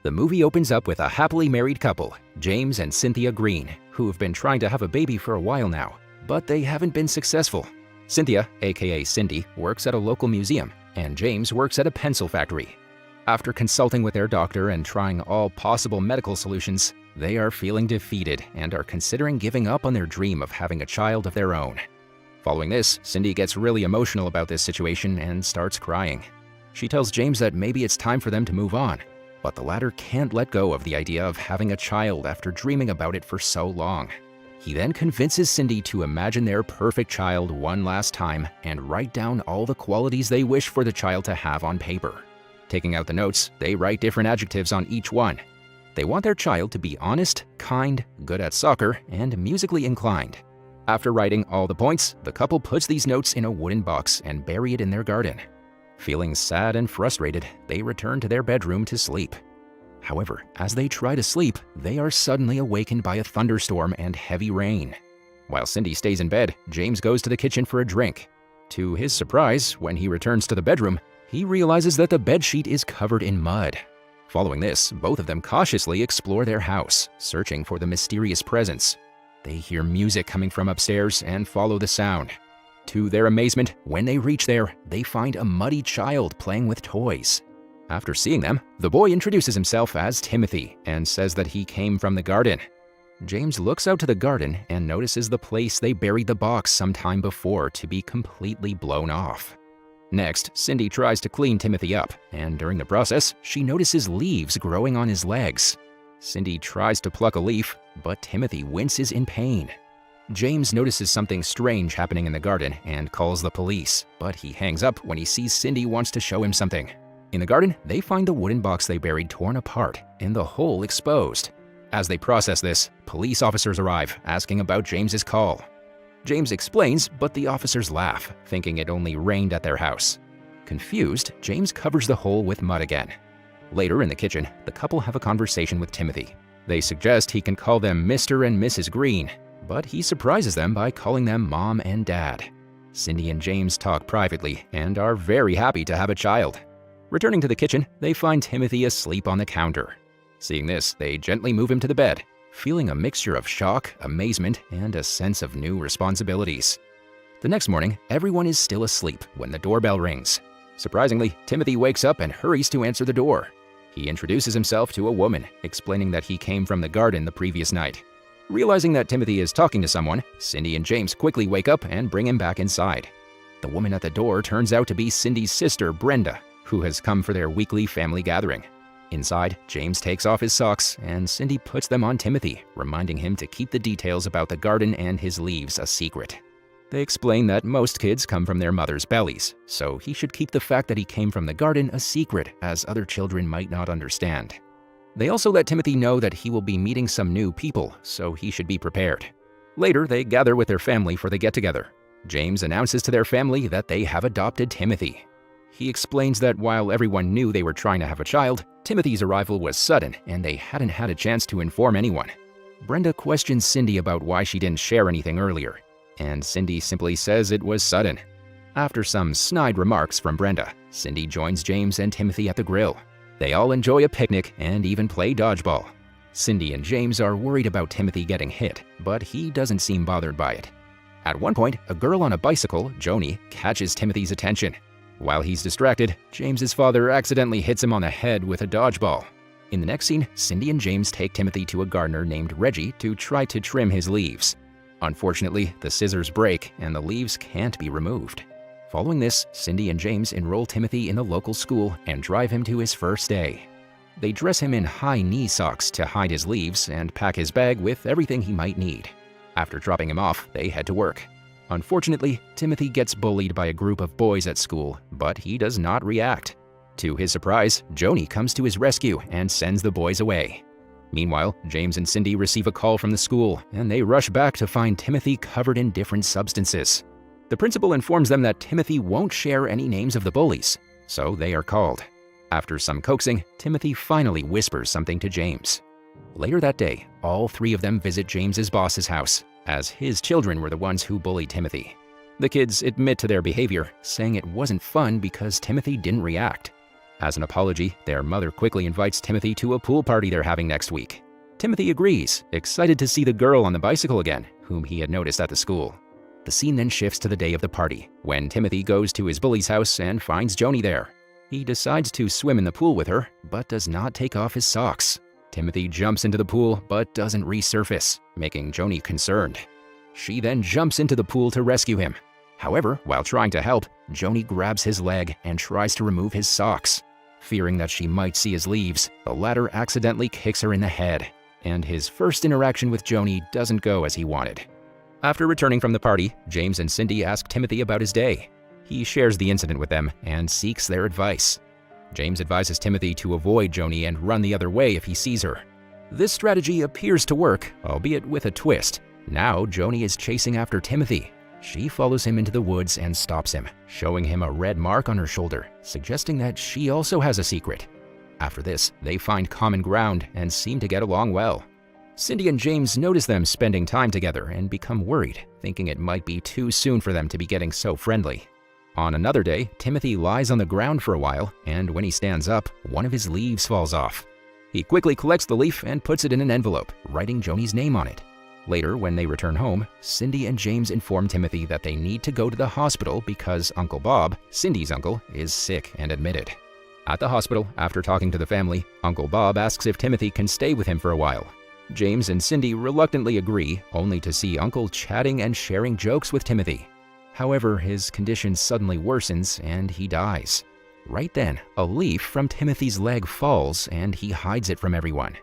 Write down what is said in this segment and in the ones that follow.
The movie opens up with a happily married couple, James and Cynthia Green, who have been trying to have a baby for a while now, but they haven't been successful. Cynthia, aka Cindy, works at a local museum, and James works at a pencil factory. After consulting with their doctor and trying all possible medical solutions, they are feeling defeated and are considering giving up on their dream of having a child of their own. Following this, Cindy gets really emotional about this situation and starts crying. She tells James that maybe it's time for them to move on, but the latter can't let go of the idea of having a child after dreaming about it for so long. He then convinces Cindy to imagine their perfect child one last time and write down all the qualities they wish for the child to have on paper. Taking out the notes, they write different adjectives on each one. They want their child to be honest, kind, good at soccer, and musically inclined. After writing all the points, the couple puts these notes in a wooden box and bury it in their garden. Feeling sad and frustrated, they return to their bedroom to sleep. However, as they try to sleep, they are suddenly awakened by a thunderstorm and heavy rain. While Cindy stays in bed, James goes to the kitchen for a drink. To his surprise, when he returns to the bedroom, he realizes that the bedsheet is covered in mud. Following this, both of them cautiously explore their house, searching for the mysterious presence. They hear music coming from upstairs and follow the sound. To their amazement, when they reach there, they find a muddy child playing with toys. After seeing them, the boy introduces himself as Timothy and says that he came from the garden. James looks out to the garden and notices the place they buried the box some time before to be completely blown off. Next, Cindy tries to clean Timothy up, and during the process, she notices leaves growing on his legs. Cindy tries to pluck a leaf, but Timothy winces in pain. James notices something strange happening in the garden and calls the police, but he hangs up when he sees Cindy wants to show him something. In the garden, they find the wooden box they buried torn apart and the hole exposed. As they process this, police officers arrive, asking about James's call. James explains, but the officers laugh, thinking it only rained at their house. Confused, James covers the hole with mud again. Later in the kitchen, the couple have a conversation with Timothy. They suggest he can call them Mr. and Mrs. Green, but he surprises them by calling them Mom and Dad. Cindy and James talk privately and are very happy to have a child. Returning to the kitchen, they find Timothy asleep on the counter. Seeing this, they gently move him to the bed, feeling a mixture of shock, amazement, and a sense of new responsibilities. The next morning, everyone is still asleep when the doorbell rings. Surprisingly, Timothy wakes up and hurries to answer the door. He introduces himself to a woman, explaining that he came from the garden the previous night. Realizing that Timothy is talking to someone, Cindy and James quickly wake up and bring him back inside. The woman at the door turns out to be Cindy's sister, Brenda, who has come for their weekly family gathering. Inside, James takes off his socks and Cindy puts them on Timothy, reminding him to keep the details about the garden and his leaves a secret. They explain that most kids come from their mother's bellies, so he should keep the fact that he came from the garden a secret, as other children might not understand. They also let Timothy know that he will be meeting some new people, so he should be prepared. Later, they gather with their family for the get-together. James announces to their family that they have adopted Timothy. He explains that while everyone knew they were trying to have a child, Timothy's arrival was sudden and they hadn't had a chance to inform anyone. Brenda questions Cindy about why she didn't share anything earlier, and Cindy simply says it was sudden. After some snide remarks from Brenda, Cindy joins James and Timothy at the grill. They all enjoy a picnic and even play dodgeball. Cindy and James are worried about Timothy getting hit, but he doesn't seem bothered by it. At one point, a girl on a bicycle, Joni, catches Timothy's attention. While he's distracted, James's father accidentally hits him on the head with a dodgeball. In the next scene, Cindy and James take Timothy to a gardener named Reggie to try to trim his leaves. Unfortunately, the scissors break and the leaves can't be removed. Following this, Cindy and James enroll Timothy in the local school and drive him to his first day. They dress him in high-knee socks to hide his leaves and pack his bag with everything he might need. After dropping him off, they head to work. Unfortunately, Timothy gets bullied by a group of boys at school, but he does not react. To his surprise, Joni comes to his rescue and sends the boys away. Meanwhile, James and Cindy receive a call from the school, and they rush back to find Timothy covered in different substances. The principal informs them that Timothy won't share any names of the bullies, so they are called. After some coaxing, Timothy finally whispers something to James. Later that day, all three of them visit James's boss's house, as his children were the ones who bullied Timothy. The kids admit to their behavior, saying it wasn't fun because Timothy didn't react. As an apology, their mother quickly invites Timothy to a pool party they're having next week. Timothy agrees, excited to see the girl on the bicycle again, whom he had noticed at the school. The scene then shifts to the day of the party, when Timothy goes to his bully's house and finds Joni there. He decides to swim in the pool with her, but does not take off his socks. Timothy jumps into the pool, but doesn't resurface, making Joni concerned. She then jumps into the pool to rescue him. However, while trying to help, Joni grabs his leg and tries to remove his socks. Fearing that she might see his leaves, the latter accidentally kicks her in the head, and his first interaction with Joni doesn't go as he wanted. After returning from the party, James and Cindy ask Timothy about his day. He shares the incident with them and seeks their advice. James advises Timothy to avoid Joni and run the other way if he sees her. This strategy appears to work, albeit with a twist. Now Joni is chasing after Timothy. She follows him into the woods and stops him, showing him a red mark on her shoulder, suggesting that she also has a secret. After this, they find common ground and seem to get along well. Cindy and James notice them spending time together and become worried, thinking it might be too soon for them to be getting so friendly. On another day, Timothy lies on the ground for a while, and when he stands up, one of his leaves falls off. He quickly collects the leaf and puts it in an envelope, writing Joni's name on it. Later, when they return home, Cindy and James inform Timothy that they need to go to the hospital because Uncle Bob, Cindy's uncle, is sick and admitted. At the hospital, after talking to the family, Uncle Bob asks if Timothy can stay with him for a while. James and Cindy reluctantly agree, only to see Uncle chatting and sharing jokes with Timothy. However, his condition suddenly worsens and he dies. Right then, a leaf from Timothy's leg falls and he hides it from everyone.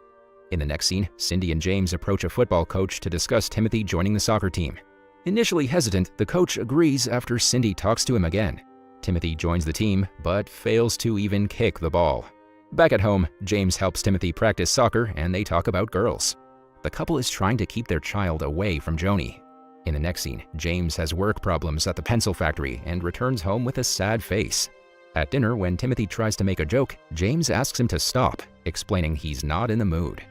In the next scene, Cindy and James approach a football coach to discuss Timothy joining the soccer team. Initially hesitant, the coach agrees after Cindy talks to him again. Timothy joins the team, but fails to even kick the ball. Back at home, James helps Timothy practice soccer and they talk about girls. The couple is trying to keep their child away from Joni. In the next scene, James has work problems at the pencil factory and returns home with a sad face. At dinner, when Timothy tries to make a joke, James asks him to stop, explaining he's not in the mood.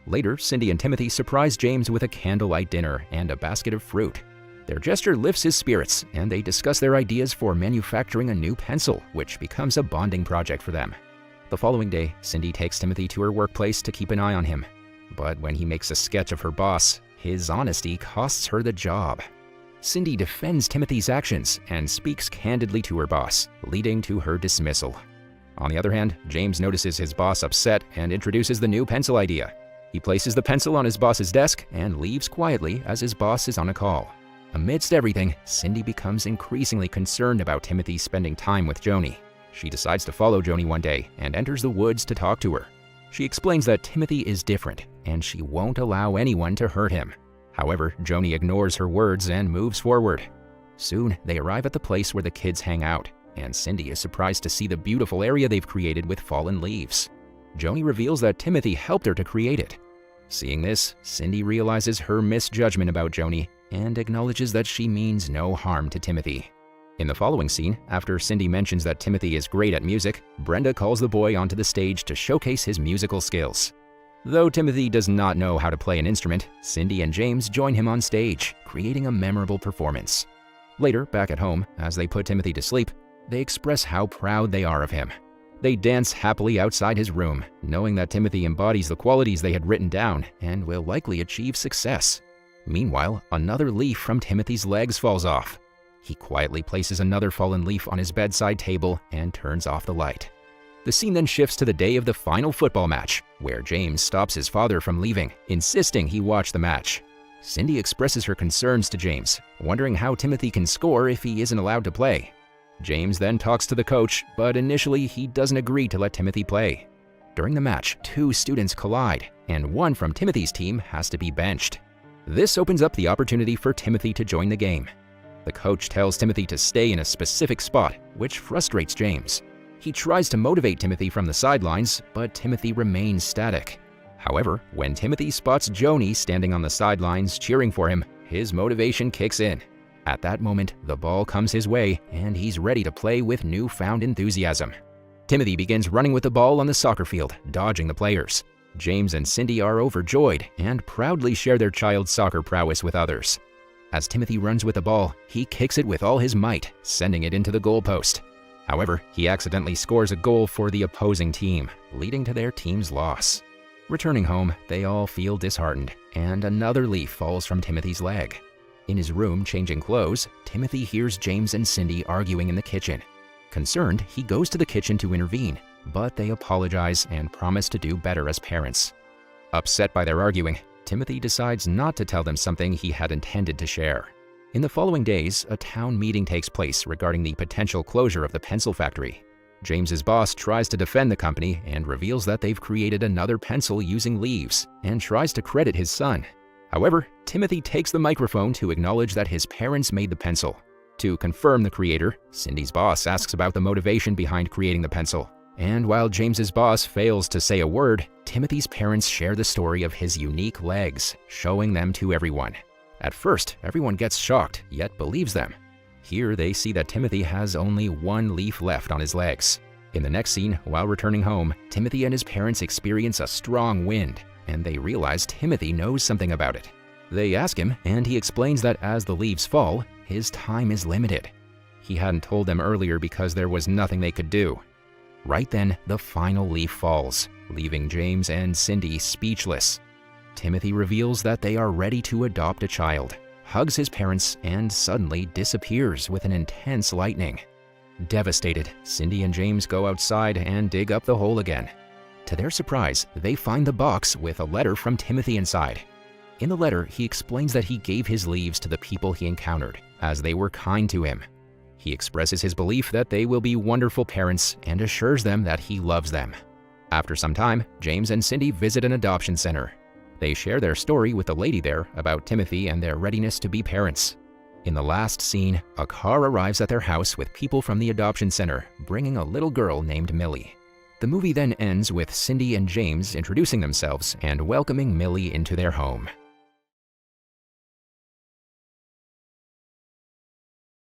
Later, Cindy and Timothy surprise James with a candlelight dinner and a basket of fruit. Their gesture lifts his spirits, and they discuss their ideas for manufacturing a new pencil, which becomes a bonding project for them. The following day, Cindy takes Timothy to her workplace to keep an eye on him. But when he makes a sketch of her boss, his honesty costs her the job. Cindy defends Timothy's actions and speaks candidly to her boss, leading to her dismissal. On the other hand, James notices his boss upset and introduces the new pencil idea. He places the pencil on his boss's desk and leaves quietly as his boss is on a call. Amidst everything, Cindy becomes increasingly concerned about Timothy spending time with Joni. She decides to follow Joni one day and enters the woods to talk to her. She explains that Timothy is different, and she won't allow anyone to hurt him. However, Joni ignores her words and moves forward. Soon, they arrive at the place where the kids hang out, and Cindy is surprised to see the beautiful area they've created with fallen leaves. Joni reveals that Timothy helped her to create it. Seeing this, Cindy realizes her misjudgment about Joni and acknowledges that she means no harm to Timothy. In the following scene, after Cindy mentions that Timothy is great at music, Brenda calls the boy onto the stage to showcase his musical skills. Though Timothy does not know how to play an instrument, Cindy and James join him on stage, creating a memorable performance. Later, back at home, as they put Timothy to sleep, they express how proud they are of him. They dance happily outside his room, knowing that Timothy embodies the qualities they had written down and will likely achieve success. Meanwhile, another leaf from Timothy's legs falls off. He quietly places another fallen leaf on his bedside table and turns off the light. The scene then shifts to the day of the final football match, where James stops his father from leaving, insisting he watch the match. Cindy expresses her concerns to James, wondering how Timothy can score if he isn't allowed to play. James then talks to the coach, but initially he doesn't agree to let Timothy play. During the match, two students collide, and one from Timothy's team has to be benched. This opens up the opportunity for Timothy to join the game. The coach tells Timothy to stay in a specific spot, which frustrates James. He tries to motivate Timothy from the sidelines, but Timothy remains static. However, when Timothy spots Joni standing on the sidelines cheering for him, his motivation kicks in. At that moment, the ball comes his way, and he's ready to play with newfound enthusiasm. Timothy begins running with the ball on the soccer field, dodging the players. James and Cindy are overjoyed and proudly share their child's soccer prowess with others. As Timothy runs with the ball, he kicks it with all his might, sending it into the goalpost. However, he accidentally scores a goal for the opposing team, leading to their team's loss. Returning home, they all feel disheartened, and another leaf falls from Timothy's leg. In his room changing clothes, Timothy hears James and Cindy arguing in the kitchen. Concerned, he goes to the kitchen to intervene, but they apologize and promise to do better as parents. Upset by their arguing, Timothy decides not to tell them something he had intended to share. In the following days, a town meeting takes place regarding the potential closure of the pencil factory. James's boss tries to defend the company and reveals that they've created another pencil using leaves and tries to credit his son. However, Timothy takes the microphone to acknowledge that his parents made the pencil. To confirm the creator, Cindy's boss asks about the motivation behind creating the pencil. And while James's boss fails to say a word, Timothy's parents share the story of his unique legs, showing them to everyone. At first, everyone gets shocked, yet believes them. Here they see that Timothy has only one leaf left on his legs. In the next scene, while returning home, Timothy and his parents experience a strong wind, and they realize Timothy knows something about it. They ask him, and he explains that as the leaves fall, his time is limited. He hadn't told them earlier because there was nothing they could do. Right then, the final leaf falls, leaving James and Cindy speechless. Timothy reveals that they are ready to adopt a child, hugs his parents, and suddenly disappears with an intense lightning. Devastated, Cindy and James go outside and dig up the hole again. To their surprise, they find the box with a letter from Timothy inside. In the letter, he explains that he gave his leaves to the people he encountered, as they were kind to him. He expresses his belief that they will be wonderful parents and assures them that he loves them. After some time, James and Cindy visit an adoption center. They share their story with the lady there about Timothy and their readiness to be parents. In the last scene, a car arrives at their house with people from the adoption center, bringing a little girl named Millie. The movie then ends with Cindy and James introducing themselves and welcoming Millie into their home.